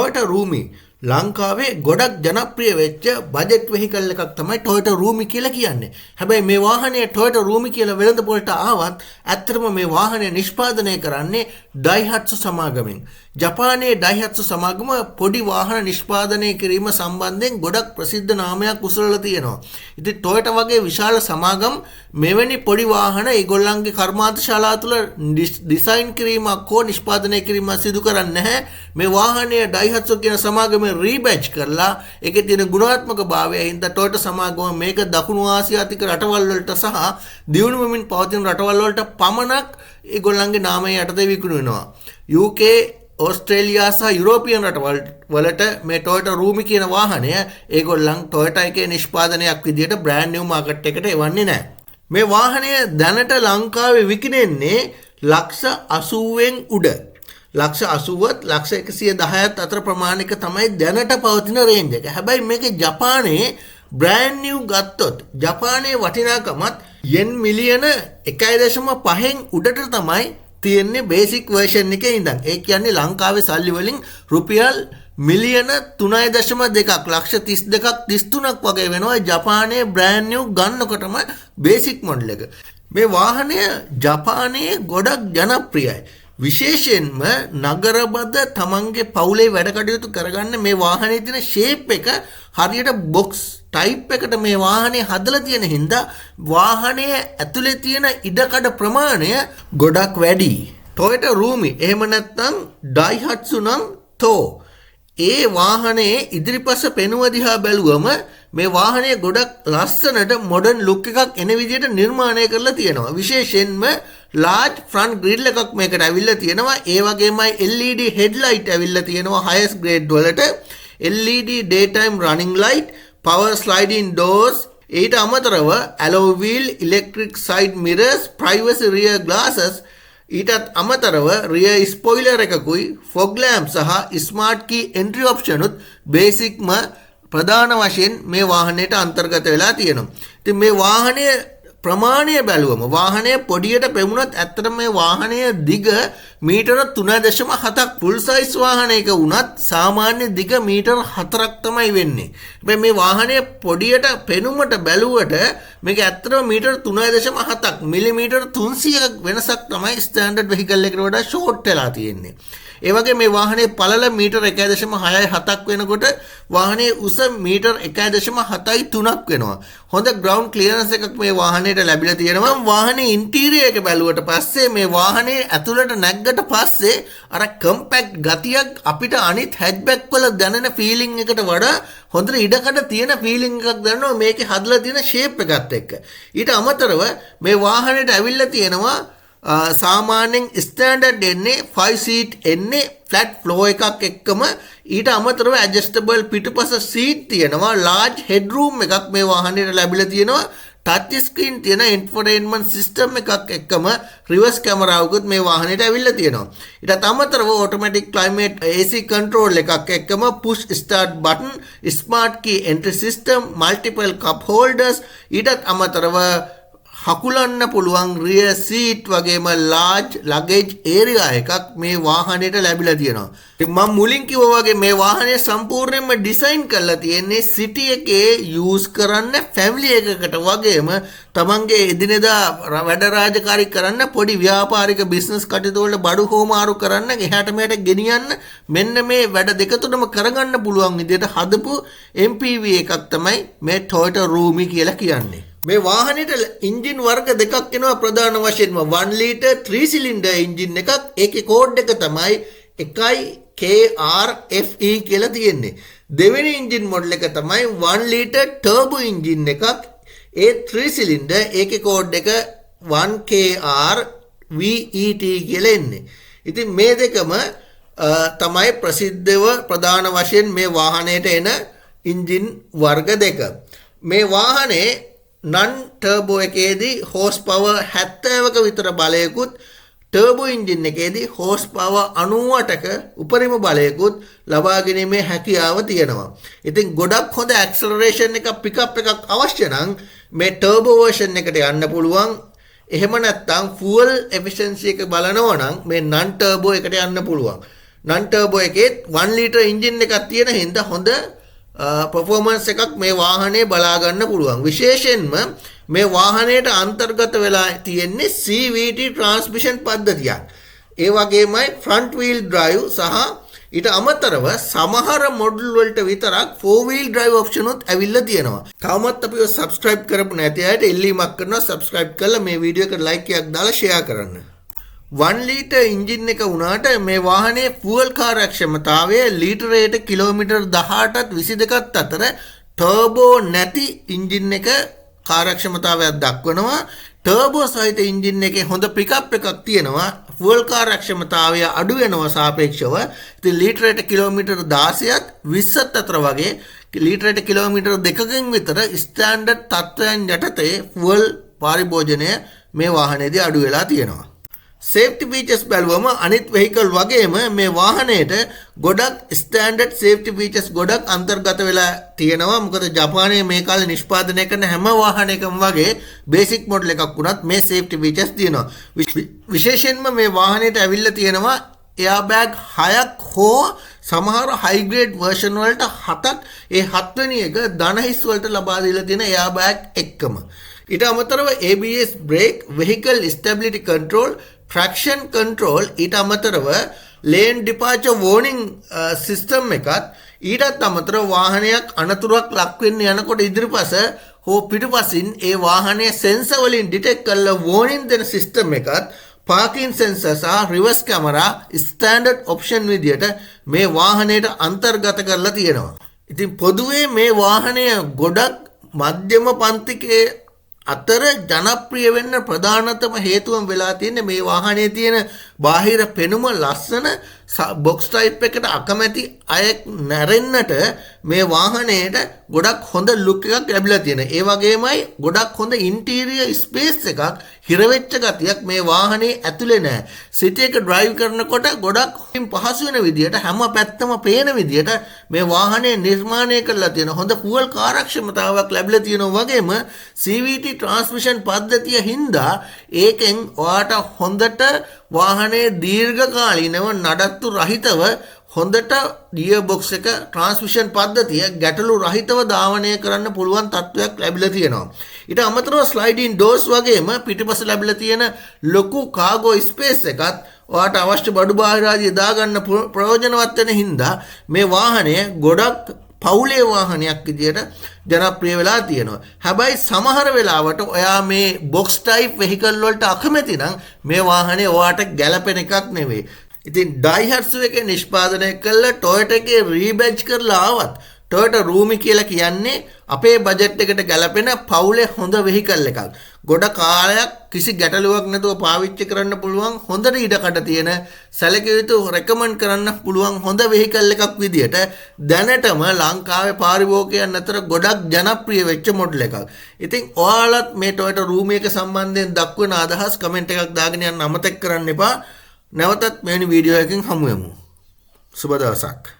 Toyota Rumi ලංකාවේ ගොඩක් ජනප්‍රිය වෙච්ච බජට් වෙහිකල් එකක් තමයි Toyota Rumi කියලා කියන්නේ. හැබැයි මේ වාහනය Toyota Rumi කියලා වෙළඳපොළට ආවත් ඇත්තටම මේ වාහනය නිෂ්පාදනය කරන්නේ Daihatsu සමාගමෙන්. ජපානයේ Daihatsu සමාගම පොඩි වාහන නිෂ්පාදනය කිරීම සම්බන්ධයෙන් ගොඩක් ප්‍රසිද්ධ නාමයක් උසුලලා තියෙනවා. ඉතින් Toyota වගේ විශාල සමාගම් මෙවැනි පොඩි වාහන ඒගොල්ලන්ගේ කර්මාන්තශාලා තුල ඩිසයින් කිරීමක් හෝ නිෂ්පාදනය කිරීමක් සිදු කරන්නේ නැහැ. මේ වාහනය Daihatsu කියන සමාගමේ රීබැච් කරලා ඒකේ තියෙන ගුණාත්මක භාවය හින්දා Toyota සමාගම මේක දකුණු ආසියාතික රටවල් වලට සහ දියුණු වෙමින් පවතින රටවල් වලට පමණක් ඒගොල්ලන්ගේ නාමය යටතේ විකුණනවා. UK ඕස්ට්‍රේලියා සහ යුරෝපියන් රටවල් වලට මේ Toyota Rumi කියන වාහනය ඒගොල්ලන් Toyota එකේ නිෂ්පාදනයක් විදියට බ්‍රෑන්ඩ් නිව් මාකට් එකට එවන්නේ නැහැ. මේ වාහනය දැනට ලංකාවේ විකිණෙන්නේ ලක්ෂ 80න් උඩ. ලක්ෂ 80ත් ලක්ෂ 110ත් අතර ප්‍රමාණික තමයි දැනට පවතින රේන්ජ් එක. හැබැයි මේකේ ජපානයේ බ්‍රෑන්ඩ් නිව් ගත්තොත් ජපානයේ වටිනාකමත් yen මිලියන 1.5න් උඩට තමයි තියෙන්නේ බේසික් වර්ෂන් එකේ ඉඳන්. ඒ කියන්නේ ලංකාවේ සල්ලි වලින් රුපියල් මිලියන 3.2ක් ලක්ෂ 32ක් 33ක් වගේ වෙනවා ජපානයේ බ්‍රෑන්ඩ් නිව් ගන්නකොටම බේසික් මොඩල් එක. මේ වාහනය ජපානයේ ගොඩක් ජනප්‍රියයි. විශේෂයෙන්ම නගරබද තමන්ගේ පවුලේ වැඩ කටයුතු කරගන්න මේ වාහනේ තියෙන ෂේප් එක හරියට බොක්ස් ටයිප් එකට මේ වාහනේ හදලා තියෙන හින්දා වාහනේ ඇතුලේ තියෙන ඉඩකඩ ප්‍රමාණය ගොඩක් වැඩි. Toyota Rumi එහෙම නැත්නම් Daihatsu නම් තෝ ඒ වාහනේ ඉදිරිපස පෙනුම දිහා බැලුවම මේ වාහනය ගොඩක් ලස්සනට මොඩර්න් ලුක් එකක් එන විදිහට නිර්මාණය කරලා තියෙනවා. විශේෂයෙන්ම large front grill එකක් මේකට ඇවිල්ලා තියෙනවා. ඒ වගේමයි LED headlight ඇවිල්ලා තියෙනවා highest grade වලට. LED daytime running light, power sliding doors, ඊට අමතරව alloy wheel, electric side mirrors, privacy rear glasses, ඊටත් අමතරව rear spoiler එකකුයි, fog lamp සහ smart key entry option උත් බේසික්ම ප්‍රධාන වශයෙන් මේ වාහනයට අන්තර්ගත වෙලා තියෙනවා. ඉතින් මේ වාහනය ප්‍රමාණය බැලුවම වාහනය පොඩියට පෙමුණත් ඇත්තටම මේ වාහනය දිග මීටර 3.7ක් ෆුල් සයිස් වාහනයක වුණත් සාමාන්‍ය දිග මීටර 4ක් තමයි වෙන්නේ. හැබැයි මේ වාහනය පොඩියට පෙනුමට බැලුවට මේක ඇත්තටම මීටර 3.7ක් මිලිමීටර 300ක වෙනසක් තමයි ස්ටෑන්ඩඩ් වෙහිකල් එකකට වඩා ෂෝට් වෙලා තියෙන්නේ. ඒ වගේ මේ වාහනේ පළල මීටර 1.67ක් වෙනකොට වාහනේ උස මීටර 1.73ක් වෙනවා. හොඳ ග්‍රවුන්ඩ් ක්ලියරන්ස් එකක් මේ වාහනේට ලැබිලා තියෙනවා. වාහනේ ඉන්ටීරියර් එක බැලුවට පස්සේ මේ වාහනේ ඇතුළට නැග්ගට පස්සේ අර කම්පැක්ට් ගතියක් අපිට අනිත් හැච්බැක් වල දැනෙන ෆීලිං එකට වඩා හොඳට ඉඩකඩ තියෙන ෆීලිං එකක් දැනෙනවා මේකේ හදලා තියෙන ෂේප් එකත් එක්ක. ඊට අමතරව මේ වාහනේට ඇවිල්ලා තියෙනවා සාමාන්‍යයෙන් ස්ටෑන්ඩඩ් එන්නේ 5 සීට් එන්නේ ෆ්ලැට් ෆ්ලෝ එකක් එක්කම ඊට අමතරව ඇඩ්ජස්ටබල් පිටුපස සීට් තියෙනවා large headroom එකක් මේ වාහනේට ලැබිලා තියෙනවා ටච් ස්ක්‍රීන් තියෙන ඉන්ෆෝටේන්මන්ට් සිස්ටම් එකක් එක්කම රිවර්ස් කැමරාවකුත් මේ වාහනේට ඇවිල්ලා තියෙනවා ඊට අමතරව ඔටෝමැටික් ක්ලයිමේට් AC කන්ට්‍රෝල් එකක් එක්කම push start button smart key entry system multiple cup holders ඊට අමතරව හකුලන්න පුළුවන් rear seat වගේම large luggage area එකක් මේ වාහනේට ලැබිලා තියෙනවා. ඉතින් මම මුලින් කිව්වා වගේ මේ වාහනය සම්පූර්ණයෙන්ම ඩිසයින් කරලා තියෙන්නේ සිටි එකේ යූස් කරන්න ෆැමිලි එකකට වගේම තමන්ගේ එදිනෙදා වැඩ රාජකාරී කරන්න පොඩි ව්‍යාපාරික බිස්නස් කටයුතු වලට බඩු හොමාරු කරන්න එහාට මෙහාට ගෙනියන්න මෙන්න මේ වැඩ දෙක තුනම කරගන්න පුළුවන් විදිහට හදපු MPV එකක් තමයි මේ Toyota Rumi කියලා කියන්නේ. මේ වාහනේට එන්ජින් වර්ග දෙකක් එනවා ප්‍රධාන වශයෙන්ම 1 ලීටර් 3 සිලින්ඩර් එන්ජින් එකක් ඒකේ කෝඩ් එක තමයි 1KRFE කියලා තියෙන්නේ. දෙවෙනි එන්ජින් මොඩල් එක තමයි 1 ලීටර් ටර්බෝ එන්ජින් එකක් ඒ 3 සිලින්ඩර් ඒකේ කෝඩ් එක 1KRVET කියලා එන්නේ. ඉතින් මේ දෙකම තමයි ප්‍රසිද්ධව ප්‍රධාන වශයෙන් මේ වාහනේට එන එන්ජින් වර්ග දෙක. මේ වාහනේ non turbo එකේදී horse power 70ක විතර බලයකුත් turbo engine එකේදී horse power 98ක උපරිම බලයකුත් ලබා ගැනීමේ හැකියාව තියෙනවා. ඉතින් ගොඩක් හොඳ acceleration එක pickup එකක් අවශ්‍ය නම් මේ turbo version එකට යන්න පුළුවන්. එහෙම නැත්නම් fuel efficiency එක බලනවා නම් මේ non turbo එකට යන්න පුළුවන්. non turbo එකේ 1 liter engine එකක් තියෙන හින්දා හොඳ performance එකක් මේ වාහනේ බලා ගන්න පුළුවන්. විශේෂයෙන්ම මේ වාහනයට අන්තර්ගත වෙලා තියෙන්නේ CVT transmission පද්ධතියක්. ඒ වගේමයි front wheel drive සහ ඊට අමතරව සමහර මොඩල් වලට විතරක් 4 wheel drive option උත් ඇවිල්ලා තියෙනවා. තවමත් අපිව subscribe කරපු නැති අයට ඉල්ලීමක් කරනවා subscribe කරලා මේ වීඩියෝ එකට like එකක් දාලා share කරන්න. 1 liter engine එක වුණාට මේ වාහනේ fuel කාර්යක්ෂමතාවය ලීටරයට කිලෝමීටර් 18ත් 22ත් අතර turbo නැති engine එක කාර්යක්ෂමතාවයක් දක්වනවා. turbo සහිත engine එකේ හොඳ pickup එකක් තියෙනවා. fuel කාර්යක්ෂමතාවය අඩු වෙනවා සාපේක්ෂව. ඉතින් ලීටරයට කිලෝමීටර් 16ත් 20ත් අතර වගේ ලීටරයට කිලෝමීටර් 2කින් විතර ස්ටෑන්ඩඩ් තත්ත්වයන් යටතේ fuel පරිභෝජනය මේ වාහනේදී අඩු වෙලා තියෙනවා. safety features බැලුවම අනිත් vehicle වගේම මේ වාහනේට ගොඩක් standard safety features ගොඩක් අන්තර්ගත වෙලා තියෙනවා. මොකද ජපානයේ මේ කාලේ නිෂ්පාදනය කරන හැම වාහනයකම වගේ basic model එකක් වුණත් මේ safety features තියෙනවා. විශේෂයෙන්ම මේ වාහනේට ඇවිල්ලා තියෙනවා airbag 6ක් හෝ සමහර high grade version වලට 7ක්. ඒ 7 වෙනි එක දණහිස් වලට ලබා දීලා තියෙන airbag එක්කම. ඊට අමතරව ABS brake, vehicle stability control, traction control, ඊට අමතරව lane departure warning system එකත් ඊටත් අමතරව වාහනයක් අනතුරක් ලක් වෙන්න යනකොට ඉදිරිපස හෝ පිටුපසින් ඒ වාහනයේ sensor වලින් detect කරලා warning දෙන system එකත් parking sensor සහ reverse camera standard option විදියට මේ වාහනයට අන්තර්ගත කරලා තියෙනවා. ඉතින් පොදුවේ මේ වාහනය ගොඩක් මධ්‍යම පන්තිකයේ අතර ජනප්‍රිය වෙන්න ප්‍රධානතම හේතුවම වෙලා තියෙන්නේ මේ වාහනේ තියෙන බාහිර පෙනුම ලස්සන බොක්ස් ටයිප් එකට අකමැති අය නැරෙන්නට මේ වාහනේට ගොඩක් හොඳ ලුක් එකක් ලැබිලා තියෙනවා. ඒ වගේමයි ගොඩක් හොඳ ඉන්ටීරියර් ස්පේස් එකක් හිරවෙච්ච ගතියක් මේ වාහනේ ඇතුලේ නැහැ. සිටි එක ඩ්‍රයිව් කරනකොට ගොඩක් පහසු වෙන විදියට හැම පැත්තම පේන විදියට මේ වාහනේ නිර්මාණය කරලා තියෙන හොඳ ෆුවල් කාර්යක්ෂමතාවක් ලැබිලා තියෙනවා. වගේම CVT transmission පද්ධතිය හින්දා ඒකෙන් ඔයාට හොඳට වාහනේ දීර්ඝකාලීනව නඩත්තු රහිතව හොඳට ගියර් බොක්ස් එක ට්‍රාන්ස්මිෂන් පද්ධතිය ගැටලු රහිතව ධාවනය කරන්න පුළුවන් තත්ත්වයක් ලැබිලා තියෙනවා. ඊට අමතරව ස්ලයිඩින් ඩෝර්ස් වගේම පිටිපස්ස ලැබිලා තියෙන ලොකු කාගෝ ස්පේස් එකත් ඔයාට අවශ්‍ය බඩු බාහිර ආදී දාගන්න ප්‍රයෝජනවත් වෙන හින්දා මේ වාහනය ගොඩක් පවුලේ වාහනයක් විදියට ජනප්‍රිය වෙලා තියෙනවා. හැබැයි සමහර වෙලාවට ඔයා මේ බොක්ස් ටයිප් වෙහිකල් වලට අකමැති නම් මේ වාහනේ ඔයාට ගැළපෙන එකක් නෙවෙයි. ඉතින් Daihatsu එකේ නිෂ්පාදනය කළ Toyota එකේ රීබැජ් කරලා ආවත් Toyota Rumi කියලා කියන්නේ අපේ බජට් එකට ගැලපෙන පවුලේ හොඳ වෙහිකල් එකක්. ගොඩ කාලයක් කිසි ගැටලුවක් නැතුව පාවිච්චි කරන්න පුළුවන් හොඳට ඉඩකඩ තියෙන සැලකිය යුතු රෙකමන්ඩ් කරන්න පුළුවන් හොඳ වෙහිකල් එකක් විදියට දැනටම ලංකාවේ පාරිභෝගිකයන් අතර ගොඩක් ජනප්‍රිය වෙච්ච මොඩල් එකක්. ඉතින් ඔයාලත් මේ Toyota Rumi එක සම්බන්ධයෙන් දක්වන අදහස් කමෙන්ට් එකක් දාගෙන යන්න අමතක කරන්න එපා. නැවතත් මෙවැනි වීඩියෝ එකකින් හමු වෙමු. සුබ දවසක්.